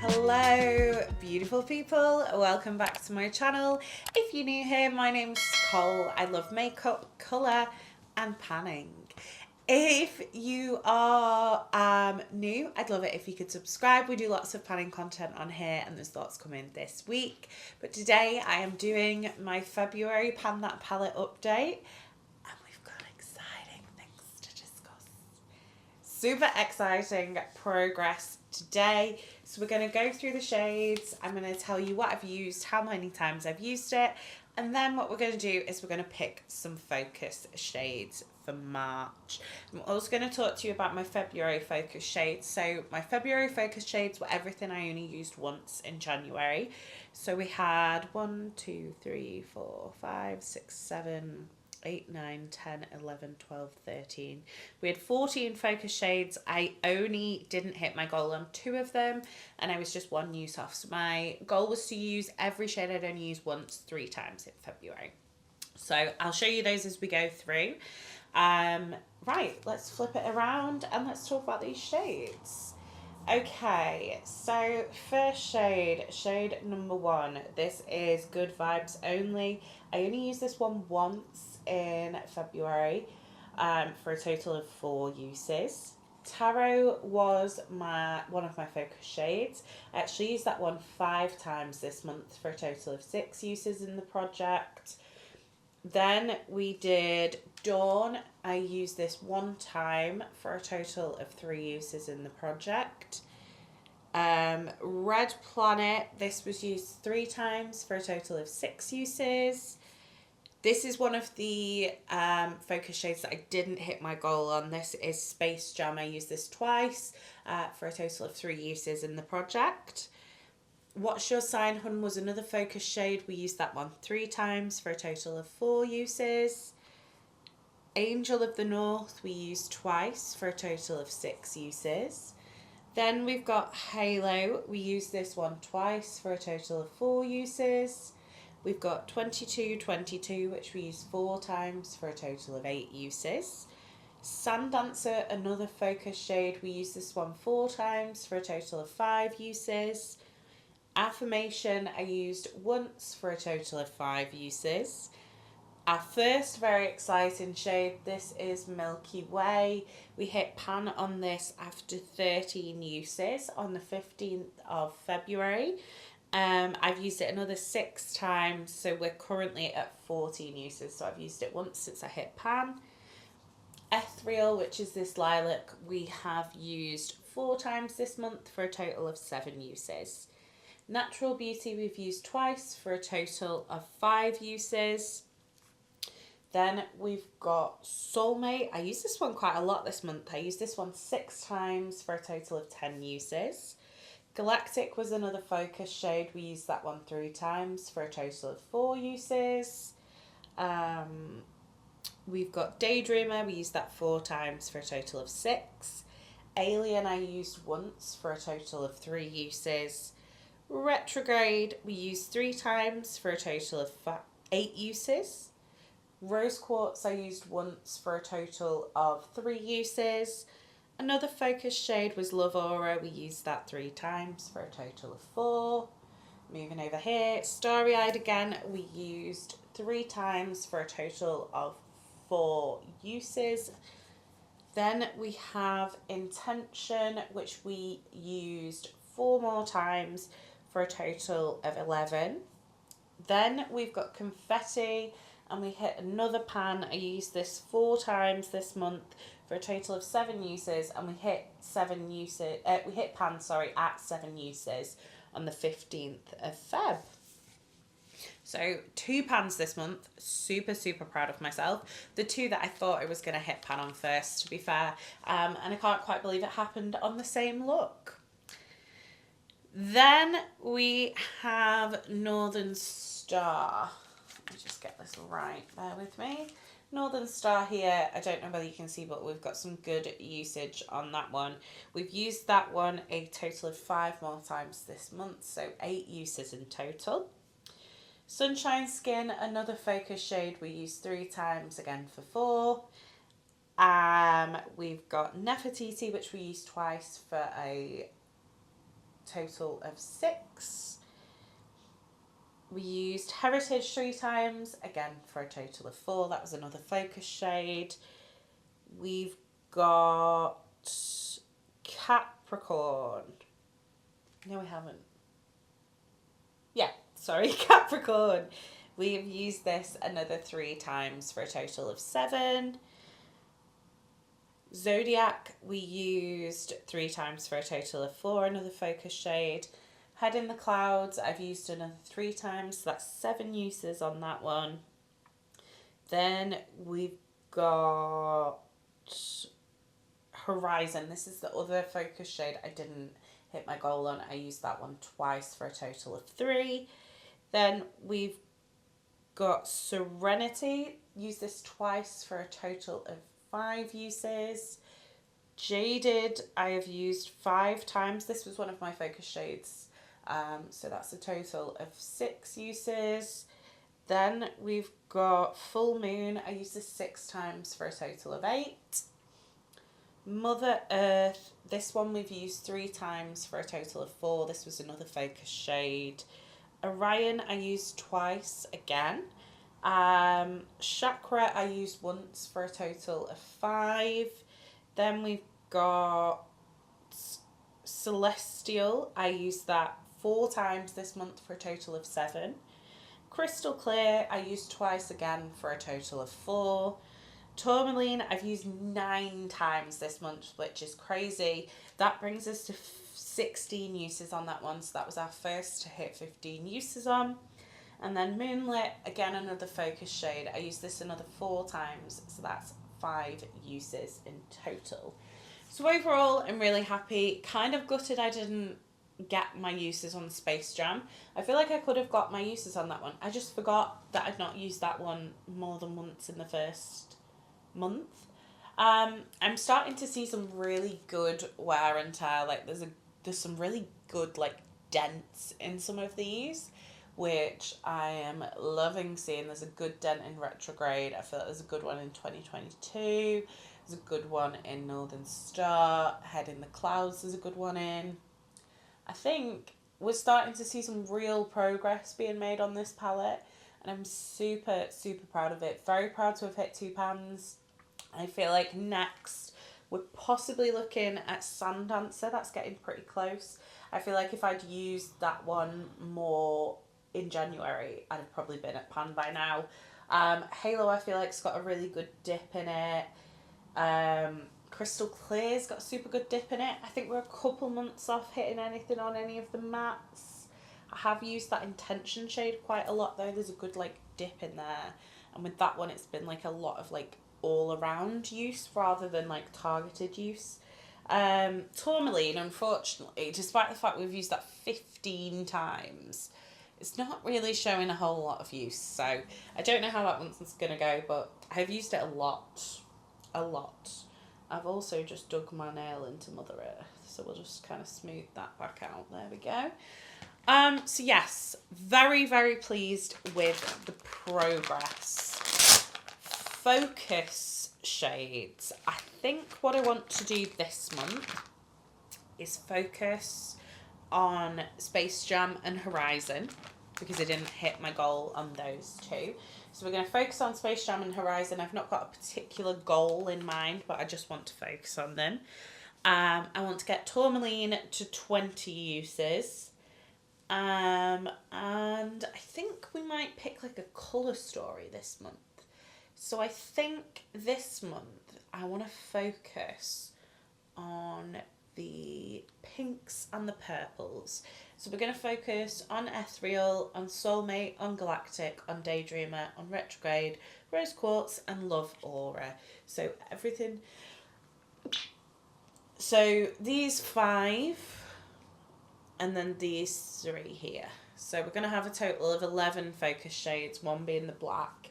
Hello beautiful people, welcome back to my channel. If you're new here, my name's Cole. I love makeup, colour and panning. If you are new, I'd love it if you could subscribe. We do lots of panning content on here and there's lots coming this week. But today I am doing my February Pan That Palette update and we've got exciting things to discuss. Super exciting progress today. So we're going to go through the shades. I'm going to tell you what I've used, how many times I've used it, and then what we're going to do is we're going to pick some focus shades for March. I'm also going to talk to you about my February focus shades. So my February focus shades were everything I only used once in January. So we had 1, 2, 3, 4, 5, 6, 7, 8, 9, 10, 11, 12, 13. We had 14 focus shades. I only didn't hit my goal on 2 of them and I was just 1 use off. So my goal was to use every shade I'd only used once 3 times in February. So I'll show you those as we go through. Right, let's flip it around and let's talk about these shades. Okay, so first shade number 1. This is Good Vibes Only. I only used this one once in February for a total of 4 uses. Tarot was one of my focus shades. I actually used that one 5 times this month for a total of 6 uses in the project. Then we did Dawn. I used this 1 time for a total of 3 uses in the project. Red Planet, this was used 3 times for a total of 6 uses. This is one of the focus shades that I didn't hit my goal on. This is Space Jam. I used this twice for a total of 3 uses in the project. What's Your Sign, Hun was another focus shade. We used that one 3 times for a total of 4 uses. Angel of the North we used twice for a total of 6 uses. Then we've got Halo. We used this one twice for a total of 4 uses. We've got 2222, which we used 4 times for a total of 8 uses. Sand Dancer, another focus shade. We used this one 4 times for a total of 5 uses. Affirmation, I used once for a total of 5 uses. Our first very exciting shade, this is Milky Way. We hit pan on this after 13 uses on the 15th of February. I've used it another 6 times, so we're currently at 14 uses. So I've used it once since I hit pan. Ethereal, which is this lilac, we have used 4 times this month for a total of 7 uses. Natural Beauty we've used twice for a total of 5 uses. Then we've got Soulmate. I used this one quite a lot this month. I used this one 6 times for a total of 10 uses. Galactic was another focus shade. We used that one 3 times for a total of 4 uses. We've got Daydreamer. We used that 4 times for a total of 6. Alien I used once for a total of 3 uses. Retrograde we used 3 times for a total of 8 uses. Rose Quartz I used once for a total of 3 uses. Another focus shade was Love Aura. We used that 3 times for a total of 4. Moving over here, Starry Eyed again, we used 3 times for a total of 4 uses. Then we have Intention, which we used 4 more times for a total of 11. Then we've got Confetti, and we hit another pan. I used this 4 times this month for a total of 7 uses, and we hit pan at 7 uses on the 15th of Feb. So 2 pans this month. Super proud of myself. The 2 that I thought I was going to hit pan on first, to be fair, and I can't quite believe it happened on the same look. Then we have Northern Star. Let me just get this right, bear with me. Northern Star here, I don't know whether you can see, but we've got some good usage on that one. We've used that one a total of 5 more times this month, so 8 uses in total. Sunshine Skin, another focus shade, we used 3 times, again for 4. we've got Nefertiti, which we used twice for a total of 6. We used Heritage 3 times, again for a total of 4. That was another focus shade. We've got Capricorn. No, we haven't. Yeah, sorry, Capricorn. We've used this another 3 times for a total of 7. Zodiac, we used 3 times for a total of 4, another focus shade. Head in the Clouds, I've used another 3 times, so that's 7 uses on that one. Then we've got Horizon. This is the other focus shade I didn't hit my goal on. I used that one twice for a total of 3. Then we've got Serenity. Used this twice for a total of 5 uses. Jaded, I have used 5 times. This was one of my focus shades. So that's a total of 6 uses. Then we've got Full Moon. I used this 6 times for a total of 8. Mother Earth. This one we've used 3 times for a total of 4. This was another focus shade. Orion I used twice again. Chakra I used once for a total of 5. Then we've got Celestial. I used that 4 times this month for a total of 7. Crystal Clear I used twice again for a total of 4. Tourmaline I've used 9 times this month, which is crazy. That brings us to 16 uses on that one, so that was our first to hit 15 uses on. And then Moonlit, again another focus shade. I used this another 4 times, so that's 5 uses in total. So overall, I'm really happy. Kind of gutted I didn't get my uses on Space Jam. I feel like I could have got my uses on that one. I just forgot that I'd not used that one more than once in the first month. I'm starting to see some really good wear and tear. Like there's some really good like dents in some of these, which I am loving seeing. There's a good dent in Retrograde. I feel like there's a good one in 2022. There's a good one in Northern Star. Head in the Clouds there's a good one in. I think we're starting to see some real progress being made on this palette, and I'm super, super proud of it. Very proud to have hit 2 pans. I feel like next we're possibly looking at Sand Dancer. That's getting pretty close. I feel like if I'd used that one more in January, I'd have probably been at pan by now. Halo I feel like it's got a really good dip in it. Crystal Clear's got a super good dip in it. I think we're a couple months off hitting anything on any of the mattes. I have used that Intention shade quite a lot though. There's a good like dip in there. And with that one it's been like a lot of like all around use rather than like targeted use. Tourmaline, unfortunately, despite the fact we've used that 15 times, it's not really showing a whole lot of use. So I don't know how that one's going to go, but I've used it a lot. A lot. I've also just dug my nail into Mother Earth, so we'll just kind of smooth that back out. There we go. So yes, very, very pleased with the progress. Focus shades. I think what I want to do this month is focus on Space Jam and Horizon, because I didn't hit my goal on those 2. So we're going to focus on Space Jam and Horizon. I've not got a particular goal in mind, but I just want to focus on them. I want to get Tourmaline to 20 uses. And I think we might pick like a colour story this month. So I think this month I want to focus on the pinks and the purples. So we're going to focus on Ethereal, on Soulmate, on Galactic, on Daydreamer, on Retrograde, Rose Quartz and Love Aura. So everything. So these 5 and then these 3 here. So we're going to have a total of 11 focus shades, 1 being the black.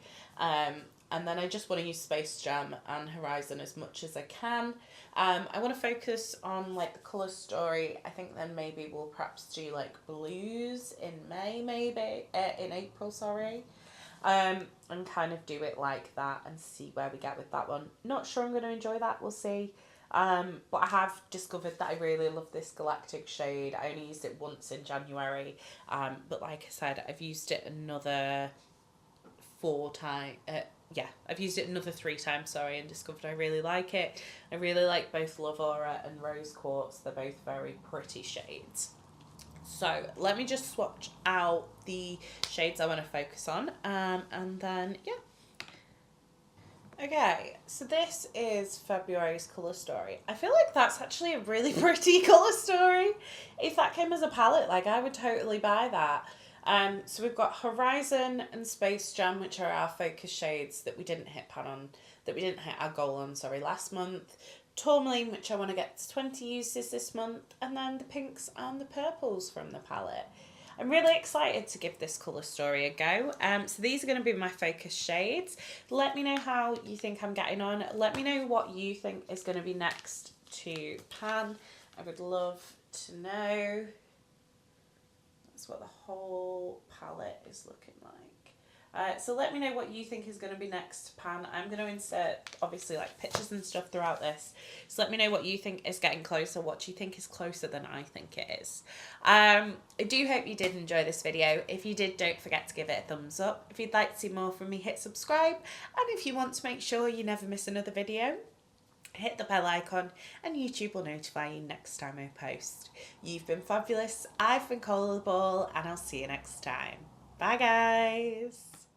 And then I just want to use Space Jam and Horizon as much as I can. I want to focus on like the colour story. I think then maybe we'll perhaps do like blues in May, maybe in April, sorry. and kind of do it like that and see where we get with that one. Not sure I'm going to enjoy that, we'll see. But I have discovered that I really love this Galactic shade. I only used it once in January, but like I said, I've used it another 4 times. I've used it another 3 times, sorry, and discovered I really like it. I really like both Love Aura and Rose Quartz. They're both very pretty shades. So let me just swatch out the shades I want to focus on, and then, yeah. Okay, so this is February's colour story. I feel like that's actually a really pretty colour story. If that came as a palette, like, I would totally buy that. So we've got Horizon and Space Jam, which are our focus shades that we didn't hit our goal on, last month. Tourmaline, which I want to get to 20 uses this month, and then the pinks and the purples from the palette. I'm really excited to give this colour story a go. So these are going to be my focus shades. Let me know how you think I'm getting on. Let me know what you think is going to be next to pan. I would love to know. That's what the whole palette is looking like. So let me know what you think is going to be next to pan. I'm going to insert, obviously, like pictures and stuff throughout this. So let me know what you think is getting closer, what you think is closer than I think it is. I do hope you did enjoy this video. If you did, don't forget to give it a thumbs up. If you'd like to see more from me, hit subscribe. And if you want to make sure you never miss another video, hit the bell icon and YouTube will notify you next time I post. You've been fabulous. I've been Coleoftheball, and I'll see you next time. Bye, guys.